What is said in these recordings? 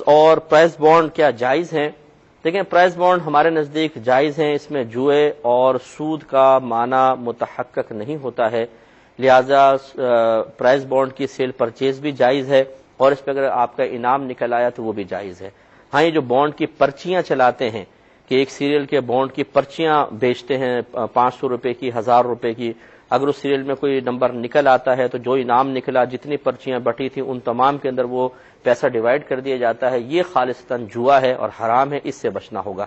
اور prize bond کیا جائز ہیں؟ دیکھیں، پرائز بانڈ ہمارے نزدیک جائز ہیں، اس میں جوئے اور سود کا معنی متحقق نہیں ہوتا ہے، لہذا پرائز بانڈ کی سیل پرچیز بھی جائز ہے، اور اس پہ اگر آپ کا انعام نکل آیا تو وہ بھی جائز ہے۔ ہاں، یہ جو بانڈ کی پرچیاں چلاتے ہیں کہ ایک سیریل کے بانڈ کی پرچیاں بیچتے ہیں 500 روپے کی، 1000 روپے کی، اگر اس سیریل میں کوئی نمبر نکل آتا ہے تو جو انعام نکلا، جتنی پرچیاں بٹی تھیں ان تمام کے اندر وہ پیسہ ڈیوائیڈ کر دیا جاتا ہے، یہ خالصتاً جوا ہے اور حرام ہے، اس سے بچنا ہوگا۔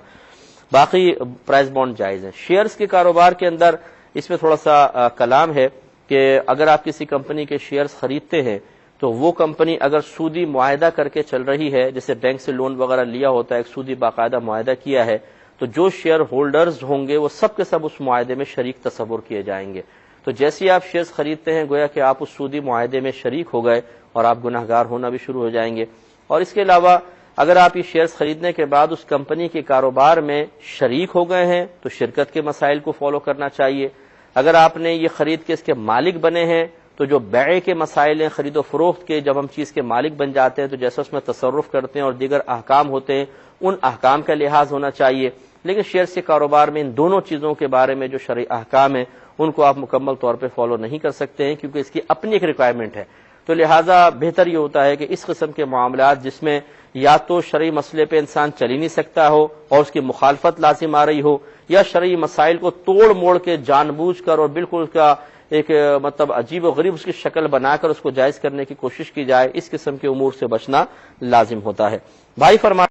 باقی پرائز بانڈ جائز ہیں۔ شیئرز کے کاروبار کے اندر اس میں تھوڑا سا کلام ہے کہ اگر آپ کسی کمپنی کے شیئرز خریدتے ہیں تو وہ کمپنی اگر سودی معاہدہ کر کے چل رہی ہے، جیسے بینک سے لون وغیرہ لیا ہوتا ہے، ایک سودی باقاعدہ معاہدہ کیا ہے، تو جو شیئر ہولڈرز ہوں گے وہ سب کے سب اس معاہدے میں شریک تصور کیے جائیں گے۔ تو جیسے ہی آپ شیئرز خریدتے ہیں گویا کہ آپ اس سودی معاہدے میں شریک ہو گئے اور آپ گنہگار ہونا بھی شروع ہو جائیں گے۔ اور اس کے علاوہ اگر آپ یہ شیئرز خریدنے کے بعد اس کمپنی کے کاروبار میں شریک ہو گئے ہیں تو شرکت کے مسائل کو فالو کرنا چاہیے۔ اگر آپ نے یہ خرید کے اس کے مالک بنے ہیں تو جو بیع کے مسائل ہیں، خرید و فروخت کے، جب ہم چیز کے مالک بن جاتے ہیں تو جیسا اس میں تصرف کرتے ہیں اور دیگر احکام ہوتے ہیں، ان احکام کا لحاظ ہونا چاہیے۔ لیکن شیئرز کے کاروبار میں ان دونوں چیزوں کے بارے میں جو شرعی احکام ہیں ان کو آپ مکمل طور پہ فالو نہیں کر سکتے ہیں، کیونکہ اس کی اپنی ایک ریکوائرمنٹ ہے۔ تو لہٰذا بہتر یہ ہوتا ہے کہ اس قسم کے معاملات جس میں یا تو شرعی مسئلے پہ انسان چل ہی نہیں سکتا ہو اور اس کی مخالفت لازم آ رہی ہو، یا شرعی مسائل کو توڑ موڑ کے جان بوجھ کر اور بالکل اس کا ایک مطلب عجیب و غریب اس کی شکل بنا کر اس کو جائز کرنے کی کوشش کی جائے، اس قسم کے امور سے بچنا لازم ہوتا ہے۔ بھائی فرما